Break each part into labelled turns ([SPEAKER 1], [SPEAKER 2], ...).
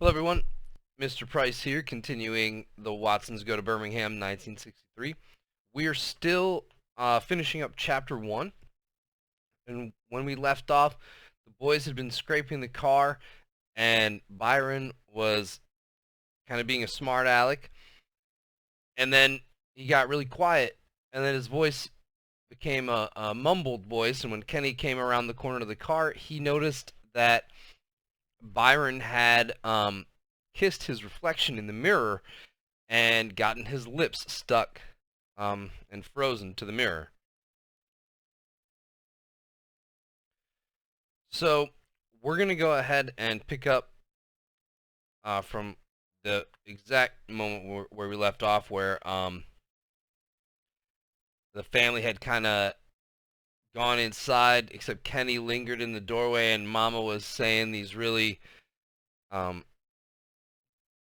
[SPEAKER 1] Hello everyone, Mr. Price here, continuing the Watsons Go to Birmingham 1963. We are still finishing up Chapter 1, and when we left off, the boys had been scraping the car, and Byron was kind of being a smart aleck, and then he got really quiet, and then his voice became a mumbled voice, and when Kenny came around the corner of the car, he noticed that Byron had kissed his reflection in the mirror and gotten his lips stuck and frozen to the mirror. So we're going to go ahead and pick up from the exact moment where we left off, where the family had kind of gone inside, except Kenny lingered in the doorway, and Mama was saying these really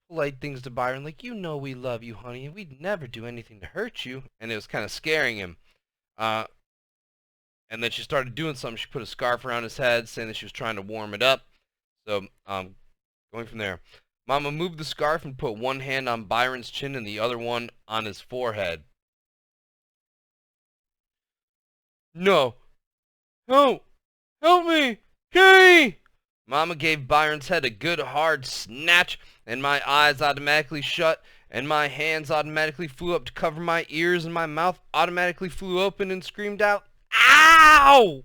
[SPEAKER 1] polite things to Byron, like, you know we love you, honey, and we'd never do anything to hurt you, and it was kind of scaring him. And then she started doing something. She put a scarf around his head, saying that she was trying to warm it up. So, going from there. Mama moved the scarf and put one hand on Byron's chin and the other one on his forehead. No. Help! Help me! Kenny! Mama gave Byron's head a good hard snatch, and my eyes automatically shut, and my hands automatically flew up to cover my ears, and my mouth automatically flew open and screamed out, "Ow!"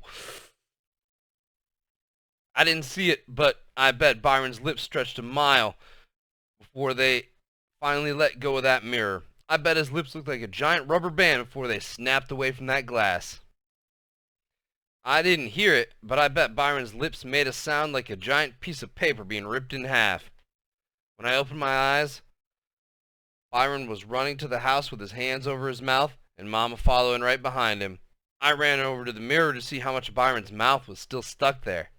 [SPEAKER 1] I didn't see it, but I bet Byron's lips stretched a mile before they finally let go of that mirror. I bet his lips looked like a giant rubber band before they snapped away from that glass. I didn't hear it, but I bet Byron's lips made a sound like a giant piece of paper being ripped in half. When I opened my eyes, Byron was running to the house with his hands over his mouth, and Mama following right behind him. I ran over to the mirror to see how much Byron's mouth was still stuck there.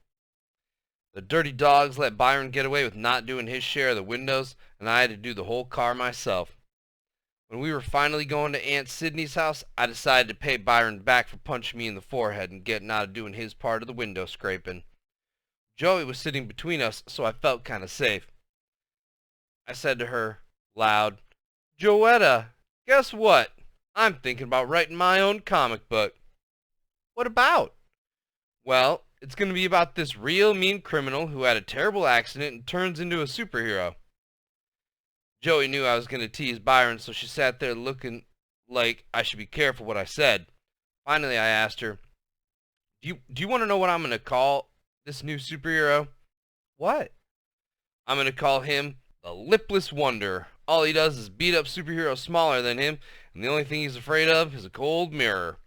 [SPEAKER 1] The dirty dogs let Byron get away with not doing his share of the windows, and I had to do the whole car myself. When we were finally going to Aunt Sydney's house, I decided to pay Byron back for punching me in the forehead and getting out of doing his part of the window scraping. Joey was sitting between us, so I felt kind of safe. I said to her, loud, "Joetta, guess what? I'm thinking about writing my own comic book." "What about?" "Well, it's going to be about this real mean criminal who had a terrible accident and turns into a superhero." Joey knew I was going to tease Byron, so she sat there looking like I should be careful what I said. Finally, I asked her, Do you want to know what I'm going to call this new superhero?" "What?" "I'm going to call him the Lipless Wonder. All he does is beat up superheroes smaller than him, and the only thing he's afraid of is a cold mirror."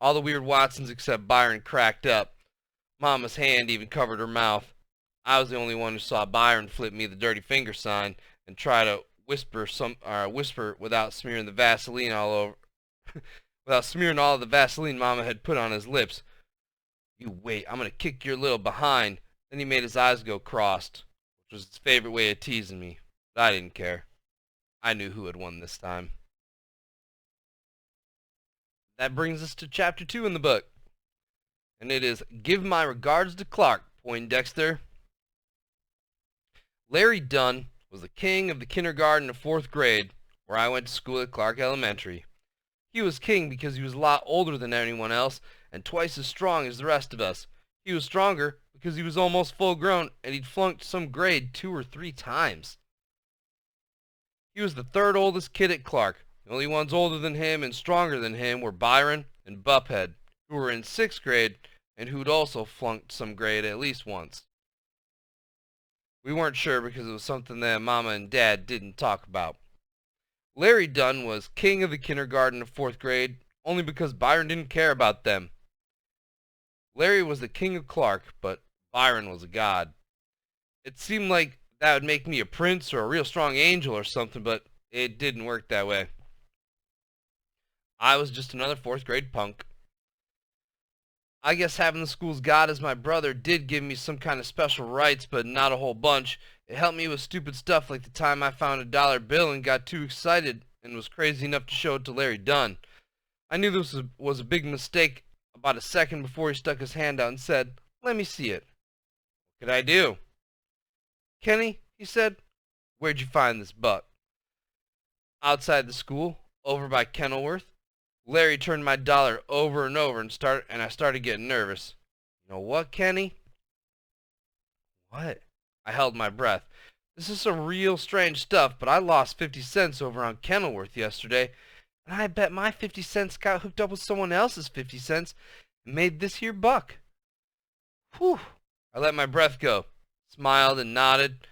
[SPEAKER 1] All the weird Watsons except Byron cracked up. Mama's hand even covered her mouth. I was the only one who saw Byron flip me the dirty finger sign and try to whisper without smearing the Vaseline all over, without smearing all of the Vaseline Mama had put on his lips. "You wait, I'm gonna kick your little behind." Then he made his eyes go crossed, which was his favorite way of teasing me. But I didn't care. I knew who had won this time. That brings us to Chapter 2 in the book, and it is "Give my regards to Clark, Poindexter." Larry Dunn was the king of the kindergarten of 4th grade, where I went to school at Clark Elementary. He was king because he was a lot older than anyone else and twice as strong as the rest of us. He was stronger because he was almost full grown and he'd flunked some grade 2 or 3 times. He was the 3rd oldest kid at Clark. The only ones older than him and stronger than him were Byron and Buphead, who were in 6th grade and who'd also flunked some grade at least once. We weren't sure because it was something that Mama and Dad didn't talk about. Larry Dunn was king of the kindergarten of 4th grade only because Byron didn't care about them. Larry was the king of Clark, but Byron was a god. It seemed like that would make me a prince or a real strong angel or something, but it didn't work that way. I was just another 4th grade punk. I guess having the school's god as my brother did give me some kind of special rights, but not a whole bunch. It helped me with stupid stuff like the time I found a dollar bill and got too excited and was crazy enough to show it to Larry Dunn. I knew this was a big mistake about a second before he stuck his hand out and said, "Let me see it." What could I do? "Kenny, he said. "Where'd you find this buck?" "Outside the school, over by Kenilworth." Larry turned my dollar over and over and I started getting nervous. "You know what, Kenny?" "What?" I held my breath. "This is some real strange stuff, but I lost 50 cents over on Kenilworth yesterday, and I bet my 50 cents got hooked up with someone else's 50 cents and made this here buck." Whew! I let my breath go, smiled and nodded.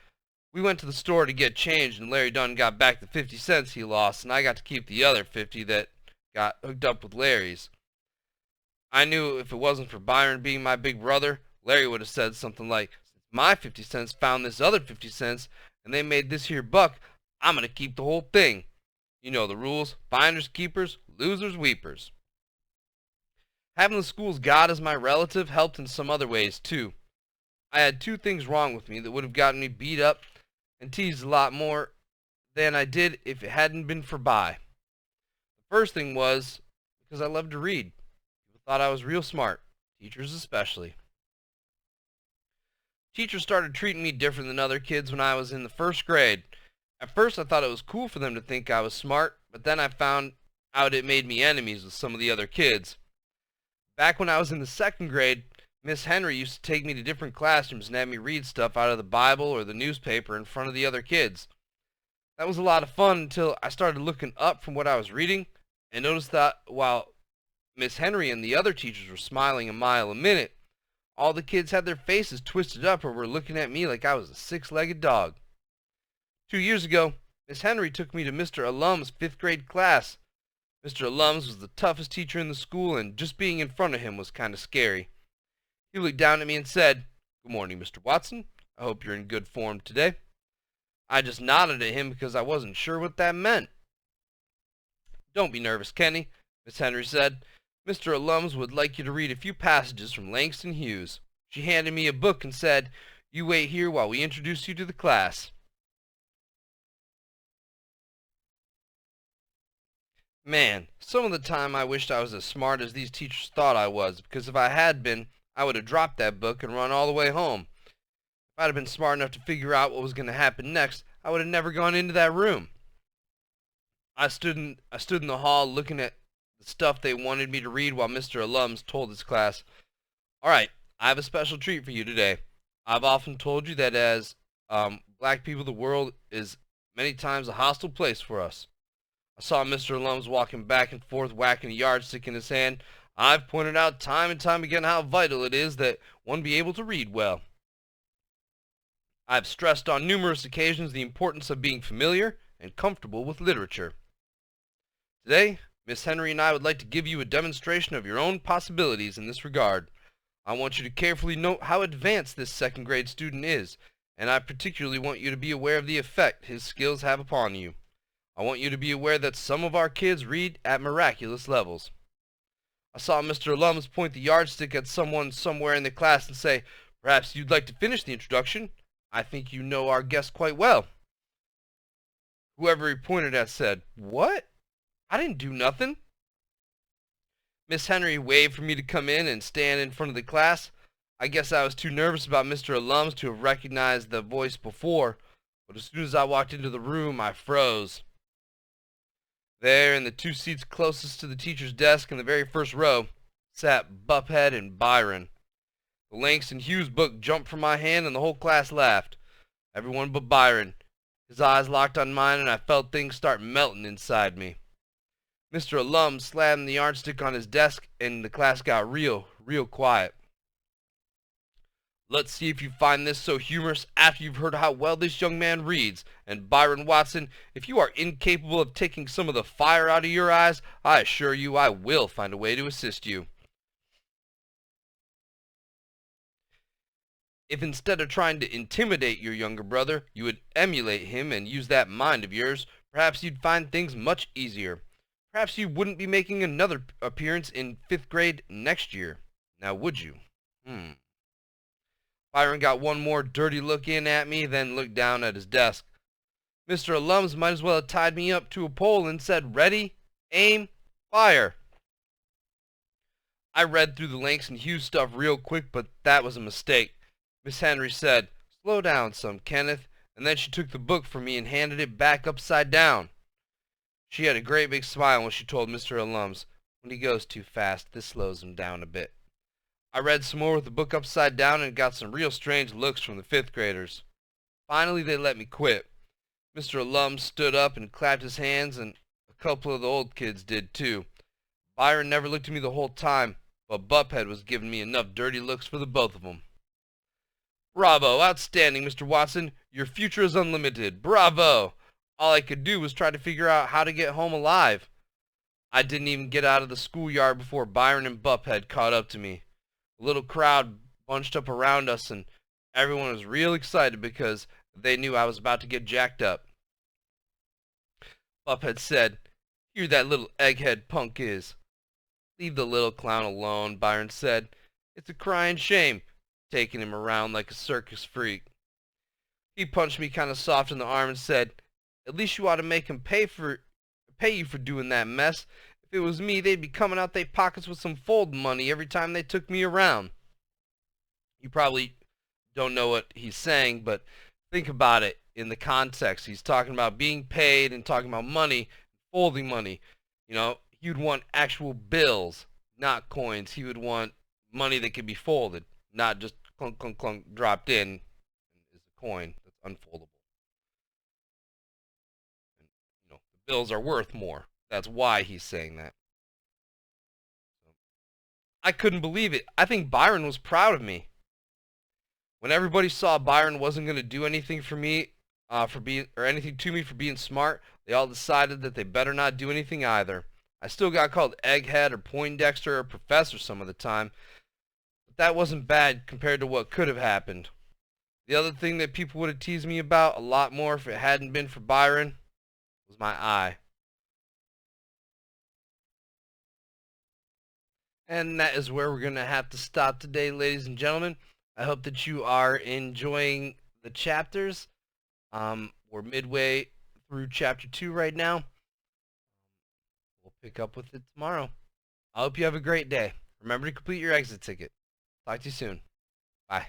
[SPEAKER 1] We went to the store to get change, and Larry Dunn got back the 50 cents he lost, and I got to keep the other 50 that got hooked up with Larry's. I knew if it wasn't for Byron being my big brother, Larry would have said something like, "Since my 50 cents found this other 50 cents, and they made this here buck, I'm going to keep the whole thing. You know the rules. Finders keepers, losers weepers." Having the school's God as my relative helped in some other ways, too. I had two things wrong with me that would have gotten me beat up and teased a lot more than I did if it hadn't been for Bi. The first thing was because I loved to read. People thought I was real smart, teachers especially. Teachers started treating me different than other kids when I was in the first grade. At first I thought it was cool for them to think I was smart, but then I found out it made me enemies with some of the other kids. Back when I was in the second grade, Miss Henry used to take me to different classrooms and have me read stuff out of the Bible or the newspaper in front of the other kids. That was a lot of fun until I started looking up from what I was reading and noticed that while Miss Henry and the other teachers were smiling a mile a minute, all the kids had their faces twisted up or were looking at me like I was a six-legged dog. 2 years ago, Miss Henry took me to Mr. Alum's 5th grade class. Mr. Alums was the toughest teacher in the school, and just being in front of him was kind of scary. He looked down at me and said, "Good morning, Mr. Watson. I hope you're in good form today." I just nodded at him because I wasn't sure what that meant. "Don't be nervous, Kenny," Miss Henry said. "Mr. Alums would like you to read a few passages from Langston Hughes." She handed me a book and said, "You wait here while we introduce you to the class." Man, some of the time I wished I was as smart as these teachers thought I was, because if I had been, I would have dropped that book and run all the way home. If I'd have been smart enough to figure out what was going to happen next, I would have never gone into that room. I stood in the hall looking at the stuff they wanted me to read while Mr. Alums told his class, "All right, I have a special treat for you today. I've often told you that as black people, the world is many times a hostile place for us." I saw Mr. Alums walking back and forth, whacking a yardstick in his hand. "I've pointed out time and time again how vital it is that one be able to read well. I've stressed on numerous occasions the importance of being familiar and comfortable with literature. Today, Miss Henry and I would like to give you a demonstration of your own possibilities in this regard. I want you to carefully note how advanced this second grade student is, and I particularly want you to be aware of the effect his skills have upon you. I want you to be aware that some of our kids read at miraculous levels." I saw Mr. Alums point the yardstick at someone somewhere in the class and say, "Perhaps you'd like to finish the introduction. I think you know our guest quite well." Whoever he pointed at said, "What? I didn't do nothing." Miss Henry waved for me to come in and stand in front of the class. I guess I was too nervous about Mr. Alums to have recognized the voice before, but as soon as I walked into the room, I froze. There, in the two seats closest to the teacher's desk in the very first row, sat Buffhead and Byron. The Langston Hughes book jumped from my hand and the whole class laughed. Everyone but Byron. His eyes locked on mine and I felt things start melting inside me. Mr. Alum slammed the yardstick on his desk and the class got real quiet. "Let's see if you find this so humorous after you've heard how well this young man reads. And Byron Watson, if you are incapable of taking some of the fire out of your eyes, I assure you I will find a way to assist you." If instead of trying to intimidate your younger brother, you would emulate him and use that mind of yours, perhaps you'd find things much easier. Perhaps you wouldn't be making another appearance in 5th grade next year. Now would you? Byron got one more dirty look in at me, then looked down at his desk. Mr. Alums might as well have tied me up to a pole and said, "Ready, aim, fire." I read through the Langston Hughes stuff real quick, but that was a mistake. Miss Henry said, "Slow down some, Kenneth. and then she took the book from me and handed it back upside down. She had a great big smile when she told Mr. Alums, "When he goes too fast, this slows him down a bit." I read some more with the book upside down and got some real strange looks from the 5th graders. Finally, they let me quit. Mr. Alums stood up and clapped his hands, and a couple of the old kids did too. Byron never looked at me the whole time, but Buphead was giving me enough dirty looks for the both of them. "Bravo! Outstanding, Mr. Watson! Your future is unlimited! Bravo!" All I could do was try to figure out how to get home alive. I didn't even get out of the schoolyard before Byron and Buphead caught up to me. A little crowd bunched up around us, and everyone was real excited because they knew I was about to get jacked up. Buphead said, "Here that little egghead punk is." "Leave the little clown alone," Byron said. "It's a crying shame, taking him around like a circus freak." He punched me kind of soft in the arm and said, "At least you ought to make him pay you for doing that mess. If it was me, they'd be coming out their pockets with some folding money every time they took me around." You probably don't know what he's saying, but think about it in the context. He's talking about being paid and talking about money, folding money. You'd want actual bills, not coins. He would want money that could be folded, not just clunk, clunk, clunk, dropped in is a coin that's unfoldable. And, the bills are worth more. That's why he's saying that. I couldn't believe it. I think Byron was proud of me. When everybody saw Byron wasn't going to do anything for me, anything to me for being smart, they all decided that they better not do anything either. I still got called Egghead or Poindexter or Professor some of the time, but that wasn't bad compared to what could have happened. The other thing that people would have teased me about a lot more if it hadn't been for Byron was my eye. And that is where we're going to have to stop today, ladies and gentlemen. I hope that you are enjoying the chapters. We're midway through chapter 2 right now. We'll pick up with it tomorrow. I hope you have a great day. Remember to complete your exit ticket. Talk to you soon. Bye.